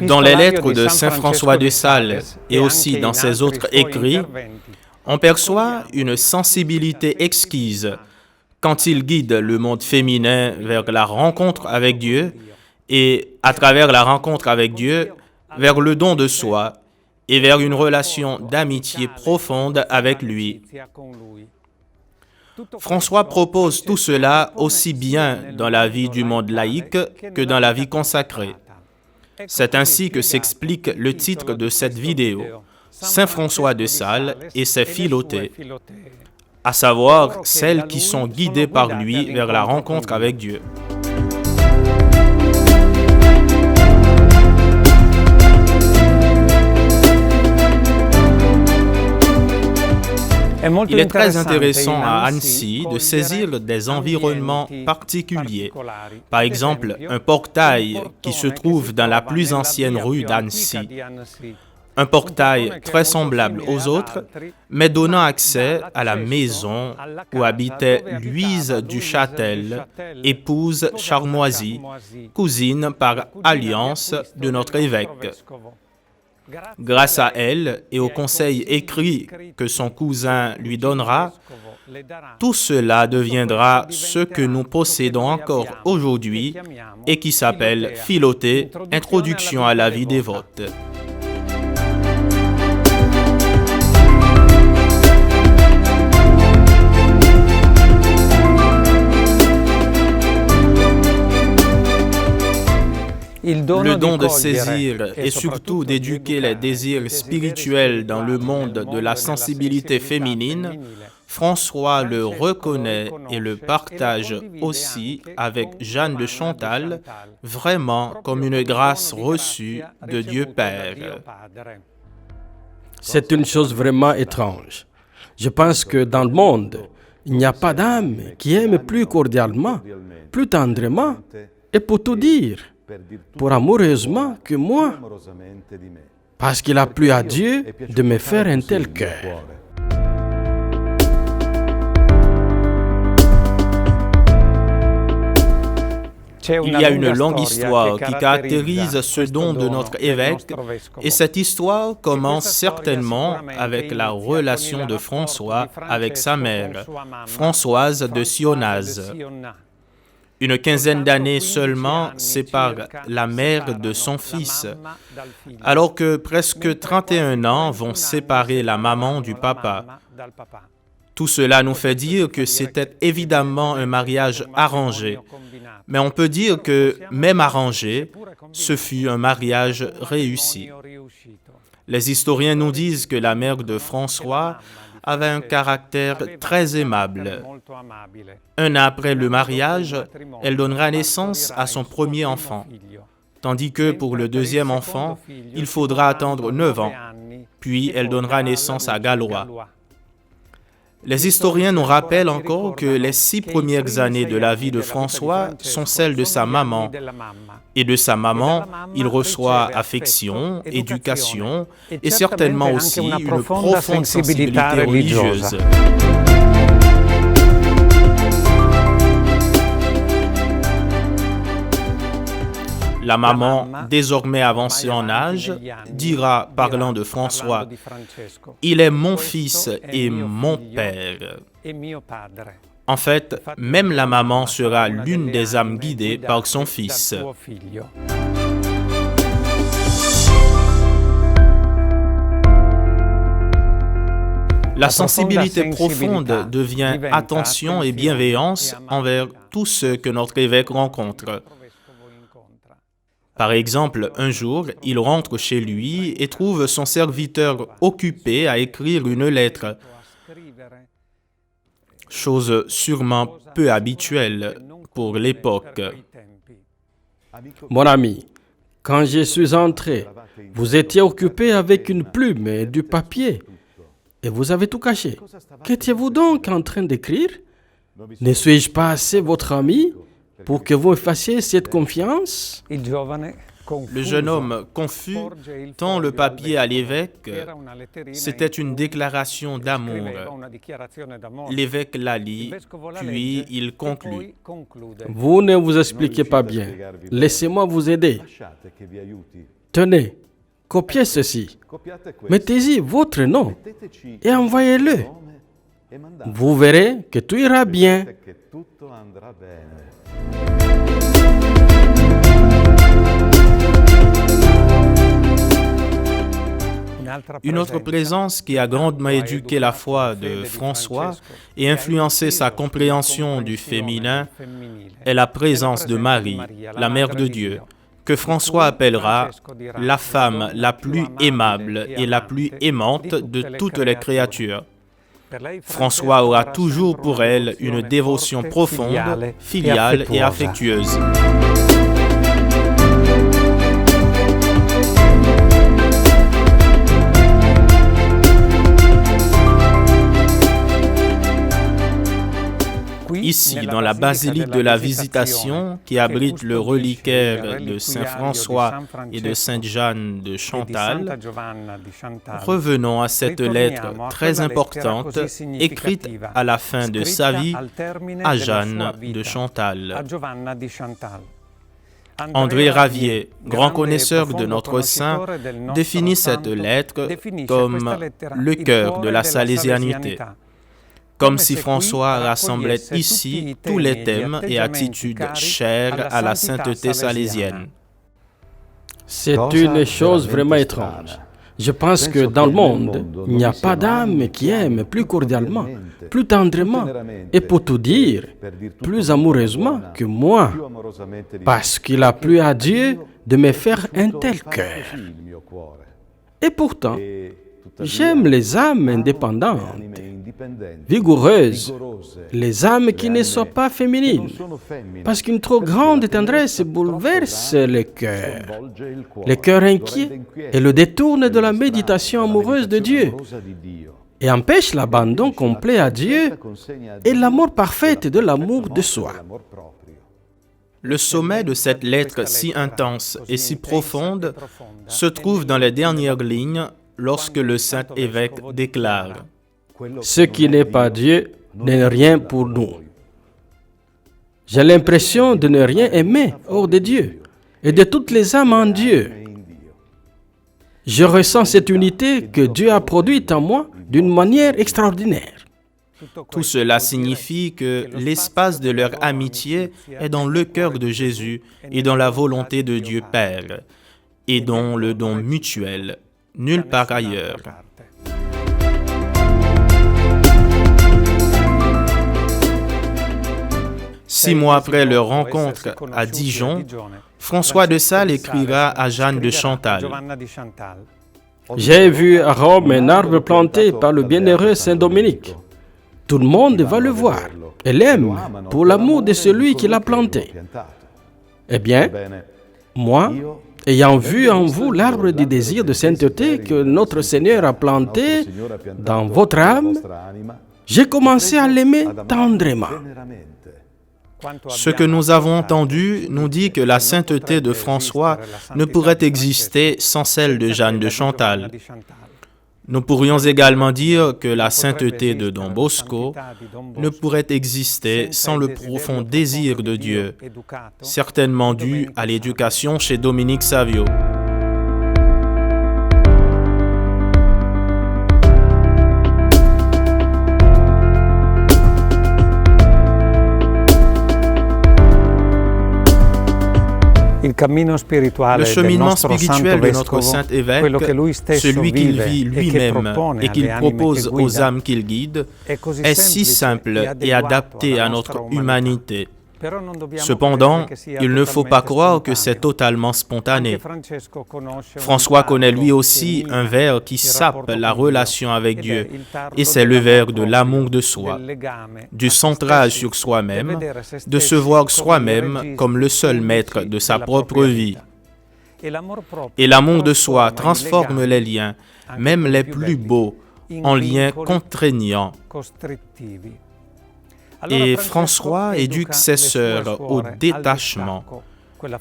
Dans les lettres de saint François de Sales et aussi dans ses autres écrits, on perçoit une sensibilité exquise quand il guide le monde féminin vers la rencontre avec Dieu et, à travers la rencontre avec Dieu, vers le don de soi et vers une relation d'amitié profonde avec lui. François propose tout cela aussi bien dans la vie du monde laïque que dans la vie consacrée. C'est ainsi que s'explique le titre de cette vidéo, Saint François de Sales et ses Philotées, à savoir celles qui sont guidées par lui vers la rencontre avec Dieu. Il est très intéressant à Annecy de saisir des environnements particuliers. Par exemple, un portail qui se trouve dans la plus ancienne rue d'Annecy. Un portail très semblable aux autres, mais donnant accès à la maison où habitait Louise du Châtel, épouse charmoisie, cousine par alliance de notre évêque. Grâce à elle et au conseil écrit que son cousin lui donnera, tout cela deviendra ce que nous possédons encore aujourd'hui et qui s'appelle Philotées, Introduction à la vie dévote. Le don de saisir et surtout d'éduquer les désirs spirituels dans le monde de la sensibilité féminine, François le reconnaît et le partage aussi avec Jeanne de Chantal, vraiment comme une grâce reçue de Dieu Père. C'est une chose vraiment étrange. Je pense que dans le monde, il n'y a pas d'âme qui aime plus cordialement, plus tendrement et pour tout dire, pour amoureusement que moi, parce qu'il a plu à Dieu de me faire un tel cœur. Il y a une longue histoire qui caractérise ce don de notre évêque et cette histoire commence certainement avec la relation de François avec sa mère, Françoise de Sionaz. Une quinzaine d'années seulement séparent la mère de son fils, alors que presque 31 ans vont séparer la maman du papa. Tout cela nous fait dire que c'était évidemment un mariage arrangé, mais on peut dire que, même arrangé, ce fut un mariage réussi. Les historiens nous disent que la mère de François avait un caractère très aimable. Un an après le mariage, elle donnera naissance à son premier enfant, tandis que pour le deuxième enfant, il faudra attendre 9 ans, puis elle donnera naissance à Gallois. Les historiens nous rappellent encore que les 6 premières années de la vie de François sont celles de sa maman. Et de sa maman, il reçoit affection, éducation et certainement aussi une profonde sensibilité religieuse. La maman, désormais avancée en âge, dira, parlant de François, « Il est mon fils et mon père ». En fait, même la maman sera l'une des âmes guidées par son fils. La sensibilité profonde devient attention et bienveillance envers tous ceux que notre évêque rencontre. Par exemple, un jour, il rentre chez lui et trouve son serviteur occupé à écrire une lettre, chose sûrement peu habituelle pour l'époque. Mon ami, quand je suis entré, vous étiez occupé avec une plume et du papier, et vous avez tout caché. Qu'étiez-vous donc en train d'écrire? Ne suis-je pas assez votre ami pour que vous me fassiez cette confiance? Le jeune homme, confus, tend le papier à l'évêque. C'était une déclaration d'amour. L'évêque la lit, puis il conclut. Vous ne vous expliquez pas bien. Laissez-moi vous aider. Tenez, copiez ceci. Mettez-y votre nom et envoyez-le. Vous verrez que tout ira bien. Une autre présence qui a grandement éduqué la foi de François et influencé sa compréhension du féminin est la présence de Marie, la Mère de Dieu, que François appellera la femme la plus aimable et la plus aimante de toutes les créatures. François aura toujours pour elle une dévotion profonde, filiale et affectueuse. Ici, dans la basilique de la Visitation, qui abrite le reliquaire de Saint François et de Sainte Jeanne de Chantal, revenons à cette lettre très importante, écrite à la fin de sa vie à Jeanne de Chantal. André Ravier, grand connaisseur de notre saint, définit cette lettre comme le cœur de la salésianité. Comme si François rassemblait ici tous les thèmes et attitudes chères à la sainteté salésienne. C'est une chose vraiment étrange. Je pense que dans le monde, il n'y a pas d'âme qui aime plus cordialement, plus tendrement, et pour tout dire, plus amoureusement que moi, parce qu'il a plu à Dieu de me faire un tel cœur. Et pourtant, j'aime les âmes indépendantes, vigoureuses, les âmes qui ne sont pas féminines, parce qu'une trop grande tendresse bouleverse le cœur inquiet, et le détourne de la méditation amoureuse de Dieu, et empêche l'abandon complet à Dieu et l'amour parfait de l'amour de soi. Le sommet de cette lettre si intense et si profonde se trouve dans les dernières lignes lorsque le saint évêque déclare « Ce qui n'est pas Dieu n'est rien pour nous. » J'ai l'impression de ne rien aimer hors de Dieu et de toutes les âmes en Dieu. Je ressens cette unité que Dieu a produite en moi d'une manière extraordinaire. Tout cela signifie que l'espace de leur amitié est dans le cœur de Jésus et dans la volonté de Dieu Père, et dans le don mutuel, nulle part ailleurs. Six mois après leur rencontre à Dijon, François de Sales écrira à Jeanne de Chantal. J'ai vu à Rome un arbre planté par le bienheureux Saint Dominique. Tout le monde va le voir et l'aime pour l'amour de celui qui l'a planté. Eh bien, moi, ayant vu en vous l'arbre du désir de sainteté que notre Seigneur a planté dans votre âme, j'ai commencé à l'aimer tendrement. Ce que nous avons entendu nous dit que la sainteté de François ne pourrait exister sans celle de Jeanne de Chantal. Nous pourrions également dire que la sainteté de Don Bosco ne pourrait exister sans le profond désir de Dieu, certainement dû à l'éducation chez Dominique Savio. Le cheminement spirituel de notre saint évêque, celui qu'il vit lui-même et qu'il propose aux âmes qu'il guide, est si simple et adapté à notre humanité. Cependant, il ne faut pas croire que c'est totalement spontané. François connaît lui aussi un vers qui sape la relation avec Dieu, et c'est le vers de l'amour de soi, du centrage sur soi-même, de se voir soi-même comme le seul maître de sa propre vie. Et l'amour de soi transforme les liens, même les plus beaux, en liens contraignants. Et François éduque ses sœurs au détachement,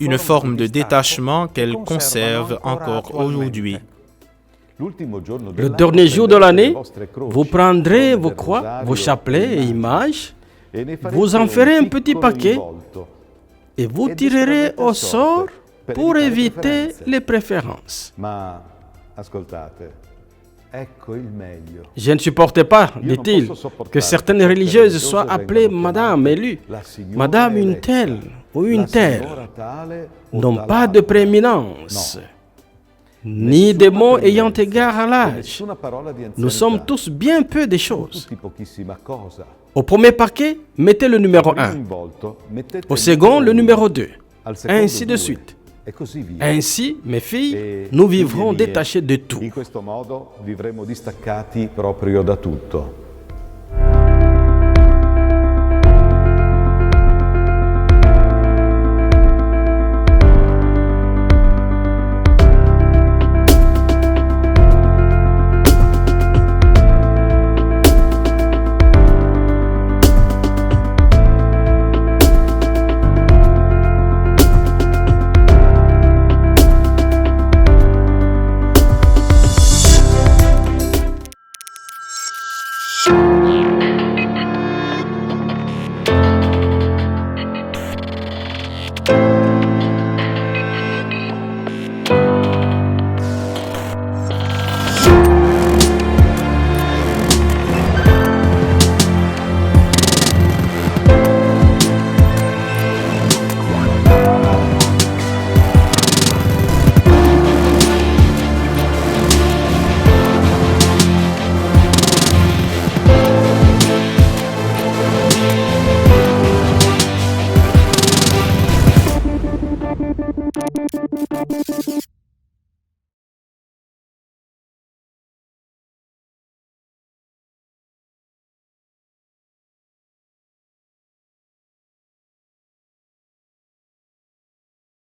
une forme de détachement qu'elles conservent encore aujourd'hui. Le dernier jour de l'année, vous prendrez vos croix, vos chapelets et images, vous en ferez un petit paquet et vous tirerez au sort pour éviter les préférences. Je ne supporte pas, dit-il, que certaines religieuses soient appelées Madame élue, Madame une telle ou une telle, n'ont pas de prééminence, ni des mots ayant égard à l'âge. Nous sommes tous bien peu de choses. Au premier paquet, mettez le numéro 1. Au second, le numéro 2. Ainsi de suite. Ainsi, mes filles, nous vivrons détachés de tout. In questo modo vivremo distaccati proprio da tutto.